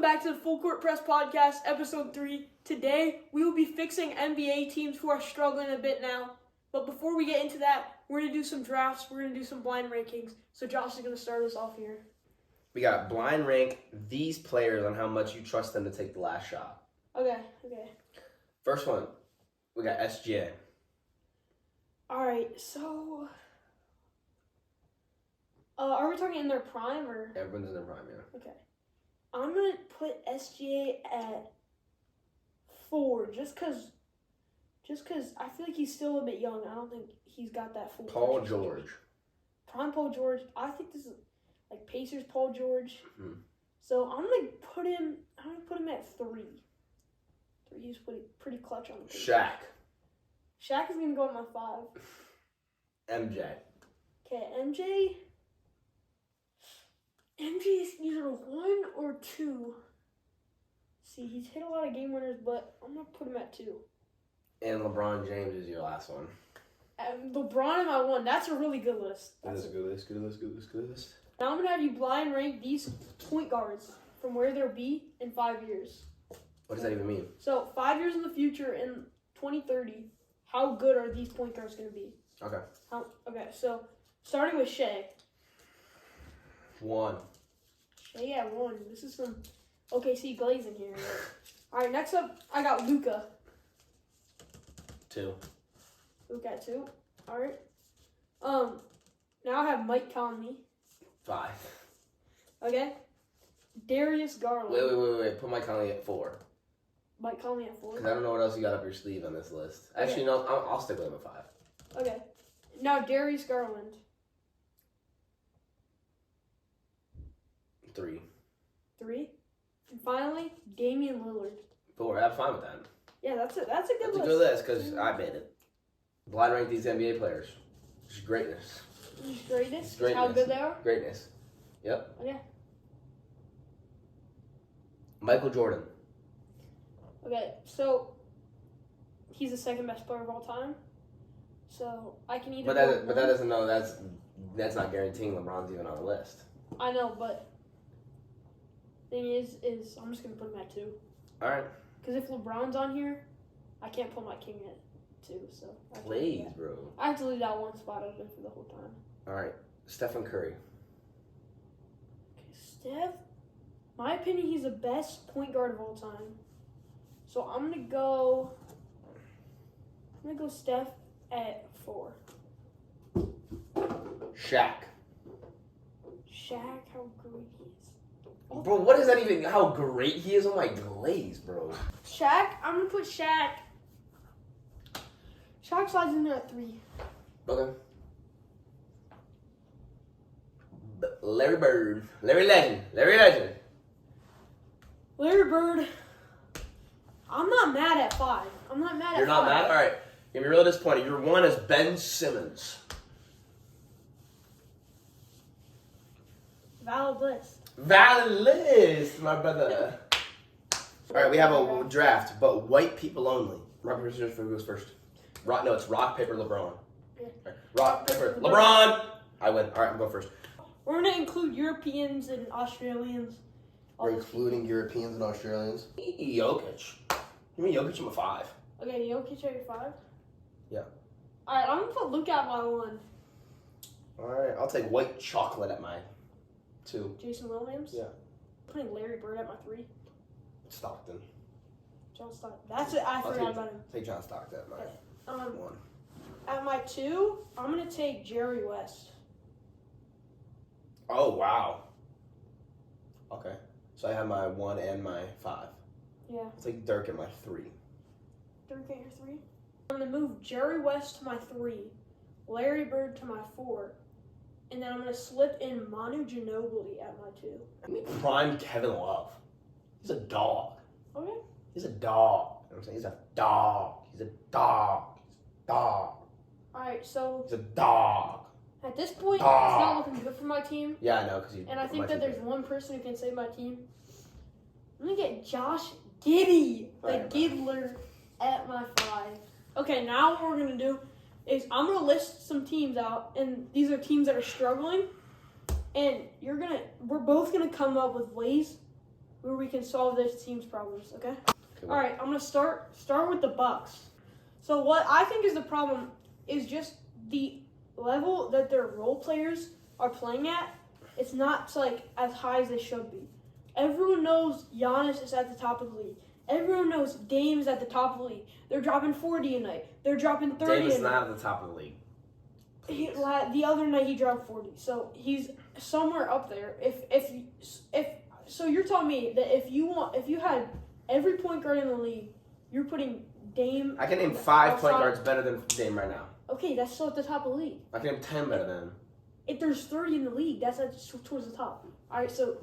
Welcome back to the Full Court Press Podcast, Episode 3. Today, we will be fixing NBA teams who are struggling a bit now. But before we get into that, we're going to do some drafts. We're going to do some blind rankings. So Josh is going to start us off here. We got blind rank these players on how much you trust them to take the last shot. Okay. First one, we got SGA. All right, so... are we talking in their prime or? Everyone's in their prime, yeah. Okay. I'm going to put SGA at 4 just because I feel like he's still a bit young. I don't think he's got that full. Paul George. Prime Paul George. I think this is like Pacers Paul George. Mm-hmm. So I'm gonna put him at 3. 3 is pretty clutch on the Pacers. Shaq is gonna go at my 5. MJ. Okay, MJ is either 1 or 2. See, he's hit a lot of game winners, but I'm gonna put him at 2. And LeBron James is your last one. LeBron in my 1. That's a really good list. That's a good list. Now I'm going to have you blind rank these point guards from where they'll be in 5 years. What does that even mean? So 5 years in the future, in 2030, how good are these point guards going to be? Okay. Okay, so starting with Shea. 1. Shea at 1. This is some OKC glazing here. All right, next up, I got Luka. 2. Luka at 2. All right. Now I have Mike Conley. 5. Okay. Darius Garland. Wait. Put Mike Conley at 4. Mike Conley at 4. Because I don't know what else you got up your sleeve on this list. Okay. Actually, no, I'll stick with him at 5. Okay. Now Darius Garland. 3. 3. And finally, Damian Lillard. 4. I'm fine with that. Yeah, that's a good That's list. a good list because I made it. Blind rank these NBA players. Just greatness. Just greatness? Greatness. How good they are? Greatness. Yep. Okay. Michael Jordan. Okay, so he's the second best player of all time. So I can either. But that doesn't know that's not guaranteeing LeBron's even on the list. I know, but thing is I'm just gonna put him at 2. All right. Because if LeBron's on here, I can't put my king at 2. So Please, bro. I have to leave that one spot open for the whole time. All right. Stephen Curry. Okay, Steph. My opinion, he's the best point guard of all time. So I'm gonna go Steph at 4. Shaq. Shaq, how great he is. Bro, what is that even? How great he is on my glaze, bro. Shaq, I'm gonna put Shaq. Shaq slides in there at 3. Okay. Larry Bird. Larry Legend. Larry Bird. I'm not mad at 5. I'm not mad at 5. You're not mad? All right. You're real disappointed. Your 1 is Ben Simmons. Valid list, my brother. All right, we have a draft, but white people only. Rock, paper, scissors, who goes first? It's rock, paper, LeBron. Yeah. Right. Rock, paper, LeBron. I win. All right, I'm going first. We're going to include Europeans and Australians. We're including Europeans and Australians. Jokic. Give me Jokic, I'm a 5. Okay, Jokic at your 5? Yeah. All right, I'm going to put Luka at my 1. All right, I'll take white chocolate at my 2. Jason Williams? Yeah. Putting Larry Bird at my 3. Stockton. John Stockton. That's it. I forgot about him. Take John Stockton at my 1. At my 2, I'm going to take Jerry West. Oh, wow. Okay. So I have my 1 and my 5. Yeah. I'll take Dirk at my 3. Dirk at your 3? I'm going to move Jerry West to my 3, Larry Bird to my 4, and then I'm going to slip in Manu Ginobili at my 2. I mean, prime Kevin Love. He's a dog. Okay. He's a dog. You know what I'm saying? He's a dog. He's a dog. All right, so he's a dog. At this point, it's not looking good for my team. Yeah, I know, and I think that there's one person who can save my team. I'm going to get Josh Giddey, the Giddler, at my 5. Okay, now what we're going to do is I'm going to list some teams out, and these are teams that are struggling, and we're both going to come up with ways where we can solve this team's problems. Okay. Cool. All right. I'm gonna start with the Bucks. So what I think is the problem is just the level that their role players are playing at. It's not like as high as they should be. Everyone knows Giannis is at the top of the league. Everyone knows Dame's at the top of the league. They're dropping 40 a night. They're dropping 30 Dame is a night. not at the top of the league. The other night he dropped 40, so he's somewhere up there. If so, you're telling me that if you had every point guard in the league, you're putting Dame. I can name 5 point guards better than Dame right now. Okay, that's still at the top of the league. I can name 10 better than him. If there's 30 in the league, that's towards the top. All right, so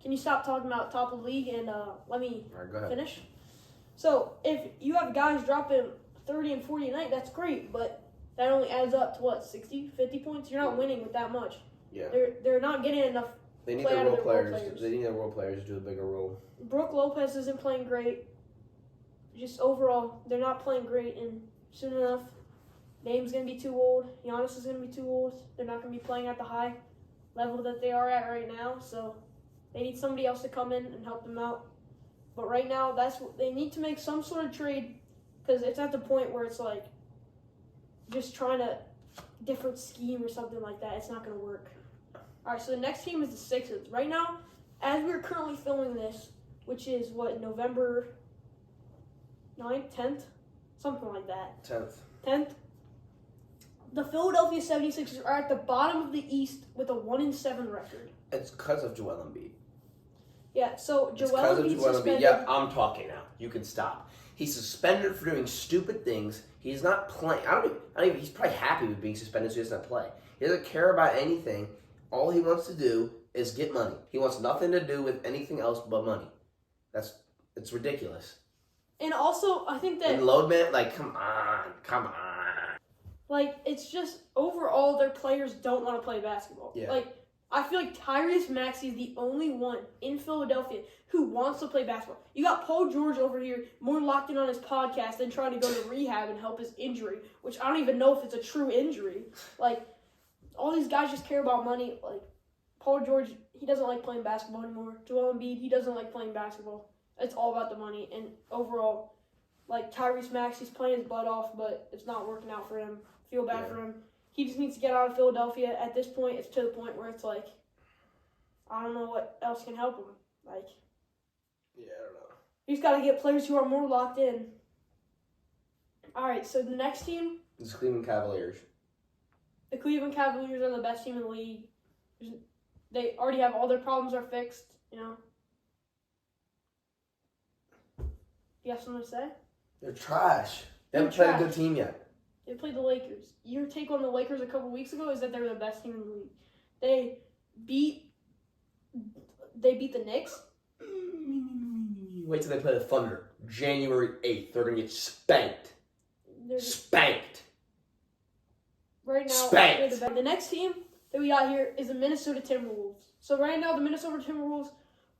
can you stop talking about top of the league and let me Go ahead. finish? So if you have guys dropping 30 and 40 a night, that's great, but that only adds up to what, 60, 50 points? You're not winning with that much. Yeah. They're not getting enough. They need their role players. They need their role players to do a bigger role. Brook Lopez isn't playing great. Just overall, they're not playing great, and soon enough, Dame's going to be too old. Giannis is going to be too old. They're not going to be playing at the high level that they are at right now, so they need somebody else to come in and help them out. But right now, that's what they need to make some sort of trade, because it's at the point where it's like just trying a different scheme or something like that. It's not going to work. All right, so the next team is the Sixers. Right now, as we're currently filming this, which is what, November 9th, 10th? Something like that. 10th. The Philadelphia 76ers are at the bottom of the East with a 1-7 record. It's because of Joel Embiid. Yeah, so Joel Embiid suspended. Yeah, I'm talking now. You can stop. He's suspended for doing stupid things. He's not playing. I don't even. He's probably happy with being suspended, so he doesn't play. He doesn't care about anything. All he wants to do is get money. He wants nothing to do with anything else but money. It's ridiculous. And also, I think that and load man, like, come on. Like, it's just overall their players don't want to play basketball. Yeah. Like, I feel like Tyrese Maxey is the only one in Philadelphia who wants to play basketball. You got Paul George over here more locked in on his podcast than trying to go to rehab and help his injury, which I don't even know if it's a true injury. Like, all these guys just care about money. Like, Paul George, he doesn't like playing basketball anymore. Joel Embiid, he doesn't like playing basketball. It's all about the money. And overall, like, Tyrese Maxey's playing his butt off, but it's not working out for him. Feel bad for him. He just needs to get out of Philadelphia. At this point, it's to the point where it's like, I don't know what else can help him. Like, yeah, I don't know. He's got to get players who are more locked in. All right, so the next team, It's Cleveland Cavaliers. the Cleveland Cavaliers are the best team in the league. They already have all their problems are fixed, you know. You have something to say? They're trash. They haven't played a good team yet. They played the Lakers. Your take on the Lakers a couple weeks ago is that they're the best team in the league. They beat the Knicks. Wait till they play the Thunder. January 8th. They're going to get spanked. Spanked. Right now, Spanked. the next team that we got here is the Minnesota Timberwolves. So right now, the Minnesota Timberwolves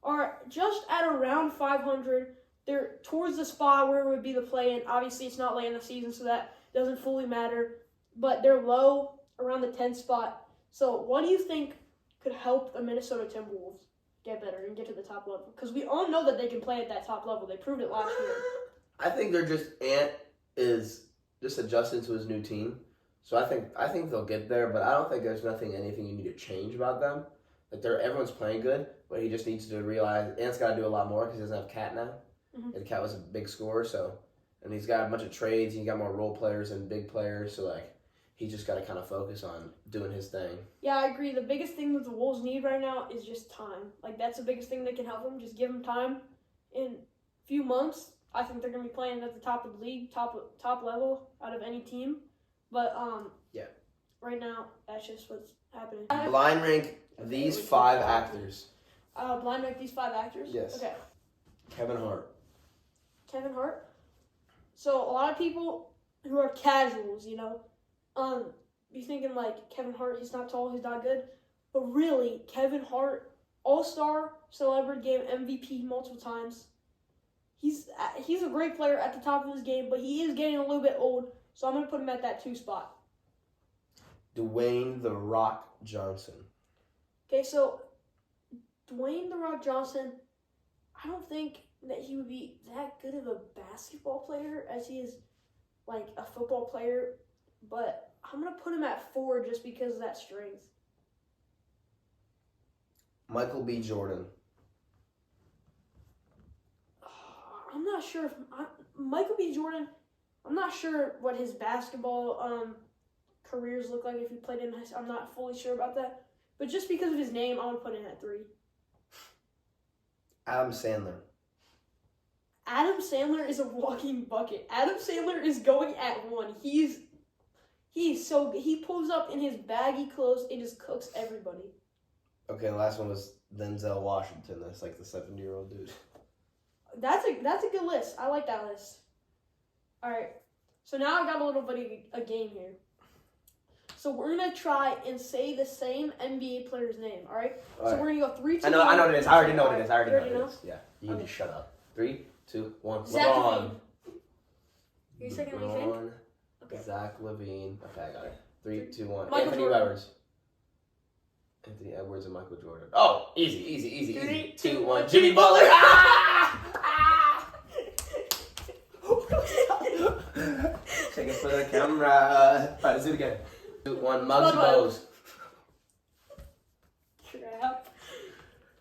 are just at around 500. They're towards the spot where it would be the play-in. Obviously, it's not late in the season, so that doesn't fully matter. But they're low, around the 10th spot. So what do you think could help the Minnesota Timberwolves get better and get to the top level? Because we all know that they can play at that top level. They proved it last year. I think they're just Ant is just adjusting to his new team. So I think they'll get there, but I don't think there's anything you need to change about them. Like everyone's playing good, but he just needs to realize Ant's got to do a lot more because he doesn't have Cat now. Mm-hmm. And Cat was a big scorer, and he's got a bunch of trades. He's got more role players and big players, so he just got to kind of focus on doing his thing. Yeah, I agree. The biggest thing that the Wolves need right now is just time. Like, that's the biggest thing that can help them. Just give them time. In a few months, I think they're going to be playing at the top of the league, top level out of any team. But right now, that's just what's happening. Blind rank these 5 actors. Blind rank these 5 actors? Yes. Okay. Kevin Hart. So a lot of people who are casuals, be thinking like Kevin Hart, he's not tall, he's not good. But really, Kevin Hart, All-Star, Celebrity Game MVP multiple times. He's a great player at the top of his game, but he is getting a little bit old, so I'm going to put him at that 2 spot. Dwayne "The Rock" Johnson. Okay, so Dwayne "The Rock" Johnson, I don't think that he would be that good of a basketball player as he is like a football player, but I'm going to put him at 4 just because of that strength. Michael B. Jordan. I'm not sure if Michael B. Jordan, I'm not sure what his basketball careers look like if he played in high school. I'm not fully sure about that. But just because of his name, I'm going to put him at 3. Adam Sandler. Adam Sandler is a walking bucket. Adam Sandler is going at 1. He's so good. He pulls up in his baggy clothes and just cooks everybody. Okay, the last one was Denzel Washington. That's like the 70-year-old dude. That's a good list. I like that list. All right. So now I got a little bit of a game here. So we're going to try and say the same NBA player's name, all right? All so right. we're going to go 3, 2, I know what it is. I already know what it is. I already know what it is. Yeah. You Okay. just shut up. 3, 2, 1. Zach LeBron. Levine. You second what you think? LeBron. Okay. Zach Levine. Okay, I got it. 3, 2, 1. Michael Anthony Jordan. Edwards. Anthony Edwards and Michael Jordan. Oh, easy. 3, 2, 2, 1. 1. Jimmy Butler. Take it for the camera. All right, let's do it again. 2, 1. Muggsy Bogues. Crap.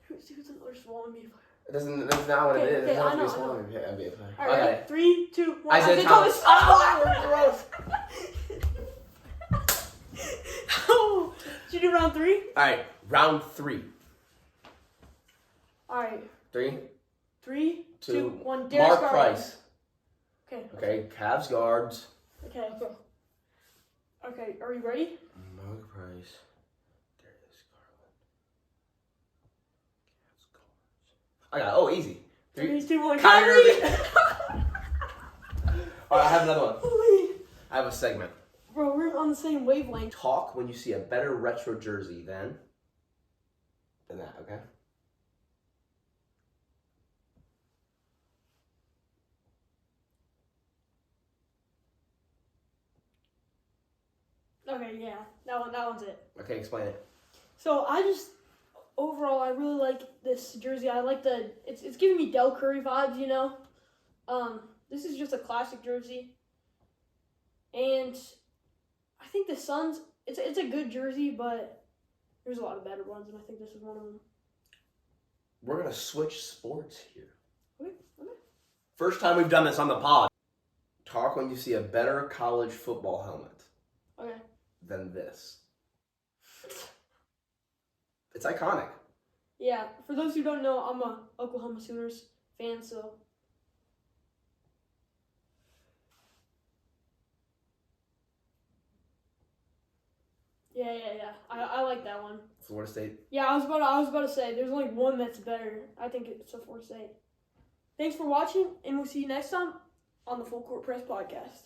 Who's another small NBA player? That's not what it is. Okay, It's not I to be a know. small NBA player. All right, Okay. 3, 2, 1. Isaiah Thomas. Oh, oh, did you do round 3? All right, round 3. All right. 3, 3, 2, 2, 1. Mark Darius Garland. Price. Okay. Okay, Cavs guards. Okay. Okay. Are you ready? Mark Price. Darius Garland. Cavs guards. I got it. Oh, easy. 3, 2, 1. Kyrie Kyrie. Irving. All right, I have another one. Holy. I have a segment. Bro, we're on the same wavelength. Talk when you see a better retro jersey than that. Okay. Okay, yeah. That one's it. Okay, explain it. So overall, I really like this jersey. I like it's giving me Del Curry vibes, you know. This is just a classic jersey, and I think the Suns. It's a good jersey, but there's a lot of better ones, and I think this is one of them. We're gonna switch sports here. Okay. First time we've done this on the pod. Talk when you see a better college football helmet Okay. than this. It's iconic. Yeah. For those who don't know, I'm a Oklahoma Sooners fan, so. Yeah. I like that one. Florida State. Yeah, I was about to say there's only one that's better. I think it's a Florida State. Thanks for watching, and we'll see you next time on the Full Court Press Podcast.